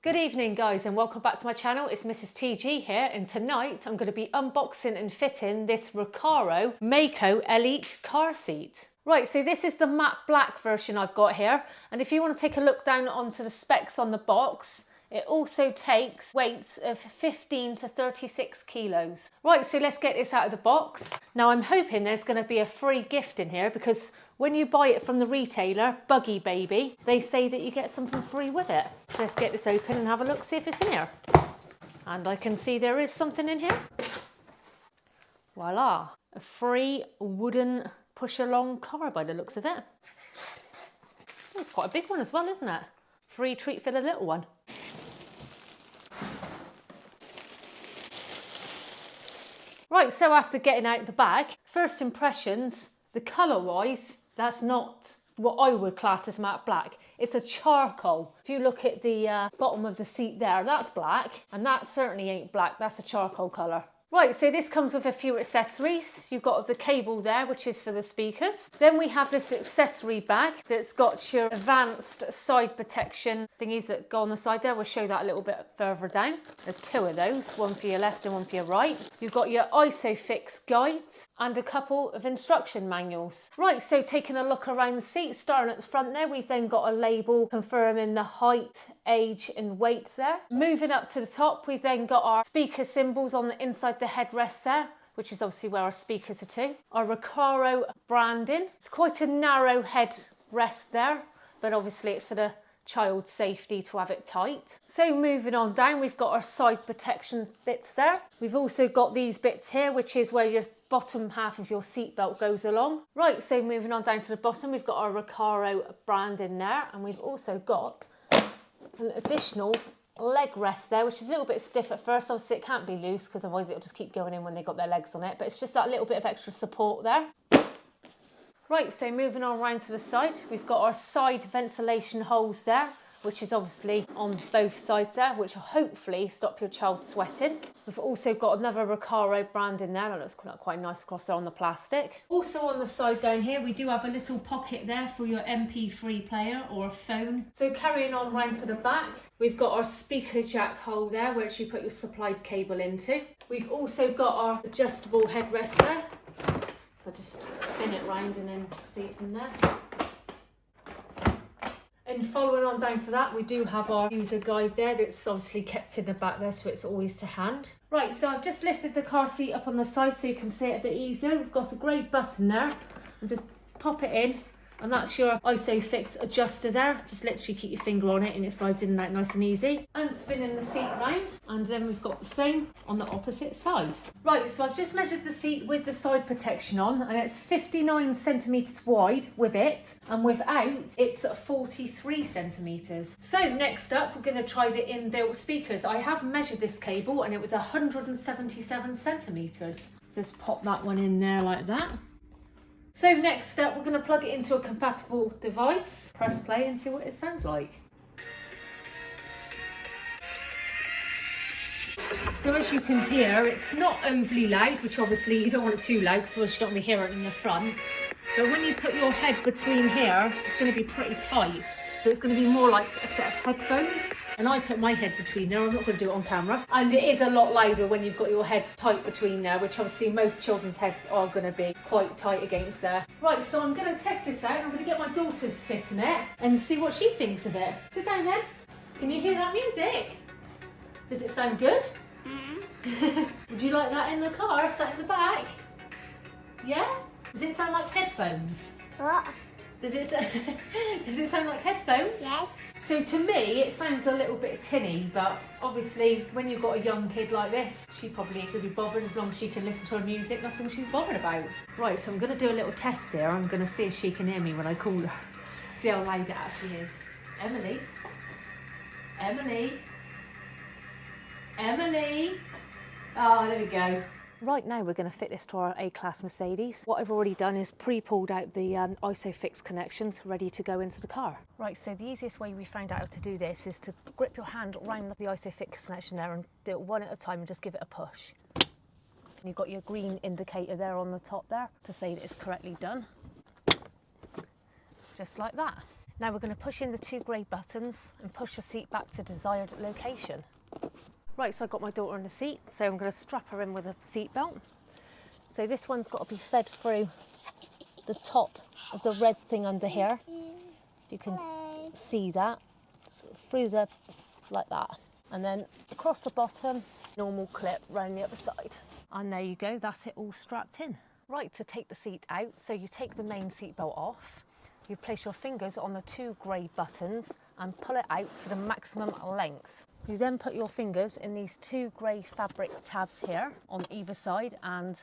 Good evening guys and welcome back to my channel. It's Mrs. TG here and tonight I'm going to be unboxing and fitting this Recaro Mako Elite car seat. Right, so this is the matte black version I've got here, and if you want to take a look down onto the specs on the box, it also takes weights of 15 to 36 kilos. Right, so let's get this out of the box. Now I'm hoping there's going to be a free gift in here because when you buy it from the retailer, Buggy Baby, they say that you get something free with it. So let's get this open and have a look, see if it's in here. And I can see there is something in here. Voila, a free wooden push-along car by the looks of it. Oh, it's quite a big one as well, isn't it? Free treat for the little one. Right, so after getting out the bag, first impressions, the colour-wise, that's not what I would class as matte black. It's a charcoal. If you look at the bottom of the seat there, that's black, and that certainly ain't black, that's a charcoal colour. Right, so this comes with a few accessories. You've got the cable there, which is for the speakers. Then we have this accessory bag that's got your advanced side protection thingies that go on the side there. We'll show that a little bit further down. There's two of those, one for your left and one for your right. You've got your Isofix guides and a couple of instruction manuals. Right, so taking a look around the seat, starting at the front there, we've then got a label confirming the height, age and weight there. Moving up to the top, we've then got our speaker symbols on the inside the headrest there, which is obviously where our speakers are to. Our Recaro branding. It's quite a narrow headrest there, but obviously it's for the child's safety to have it tight. So moving on down, we've got our side protection bits there. We've also got these bits here, which is where your bottom half of your seatbelt goes along. Right, so moving on down to the bottom, we've got our Recaro branding there, and we've also got an additional leg rest there, which is a little bit stiff at first. Obviously it can't be loose because otherwise it'll just keep going in when they got their legs on it, but it's just that little bit of extra support there. Right, so moving on around to the side, we've got our side ventilation holes there, which is obviously on both sides there, which will hopefully stop your child sweating. We've also got another Recaro brand in there. That looks quite nice across there on the plastic. Also on the side down here, we do have a little pocket there for your MP3 player or a phone. So carrying on round to the back, we've got our speaker jack hole there, which you put your supplied cable into. We've also got our adjustable headrest there. I'll just spin it round and then see it from there. And following on down for that, we do have our user guide there that's obviously kept in the back there, so it's always to hand. Right, so I've just lifted the car seat up on the side so you can see it a bit easier. We've got a grey button there, and just pop it in, and that's your Isofix adjuster there. Just literally keep your finger on it and it slides in and out nice and easy. And spinning the seat round, and then we've got the same on the opposite side. Right, so I've just measured the seat with the side protection on, and it's 59 centimetres wide with it, and without it's 43 centimetres. So next up, we're going to try the inbuilt speakers. I have measured this cable and it was 177 centimetres. So just pop that one in there like that. So next up, we're going to plug it into a compatible device, press play and see what it sounds like. So as you can hear, it's not overly loud, which obviously you don't want it too loud because you don't want to hear it in the front. But when you put your head between here, it's going to be pretty tight. So it's going to be more like a set of headphones. And I put my head between there, I'm not going to do it on camera. And it is a lot louder when you've got your head tight between there, which obviously most children's heads are going to be quite tight against there. Right, so I'm going to test this out. I'm going to get my daughter to sit in it and see what she thinks of it. Sit down then. Can you hear that music? Does it sound good? Would you like that in the car, sat in the back? Yeah? Does it sound like headphones? What? Does it sound like headphones? Yes. So to me, it sounds a little bit tinny, but obviously when you've got a young kid like this, she probably ain't going to be bothered as long as she can listen to her music. That's all she's bothered about. Right, so I'm going to do a little test here. I'm going to see if she can hear me when I call her. See how loud it actually is. Emily? Emily? Emily? Oh, there we go. Right, now we're going to fit this to our A-Class Mercedes. What I've already done is pre-pulled out the Isofix connections ready to go into the car. Right, so the easiest way we found out how to do this is to grip your hand around the Isofix connection there and do it one at a time and just give it a push. And you've got your green indicator there on the top there to say that it's correctly done. Just like that. Now we're going to push in the 2 grey buttons and push the seat back to desired location. Right, so I've got my daughter in the seat, so I'm going to strap her in with a seat belt. So this one's got to be fed through the top of the red thing under here. You can see that, so through the, like that. And then across the bottom, normal clip round the other side. And there you go, that's it all strapped in. Right, to take the seat out, so you take the main seat belt off, you place your fingers on the 2 grey buttons and pull it out to the maximum length. You then put your fingers in these 2 grey fabric tabs here on either side and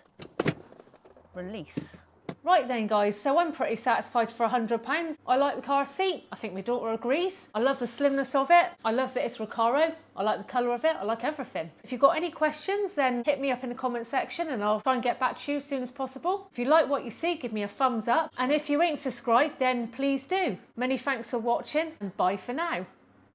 release. Right then guys, so I'm pretty satisfied for £100. I like the car seat, I think my daughter agrees. I love the slimness of it, I love that it's Recaro, I like the colour of it, I like everything. If you've got any questions, then hit me up in the comment section and I'll try and get back to you as soon as possible. If you like what you see, give me a thumbs up. And if you ain't subscribed, then please do. Many thanks for watching and bye for now.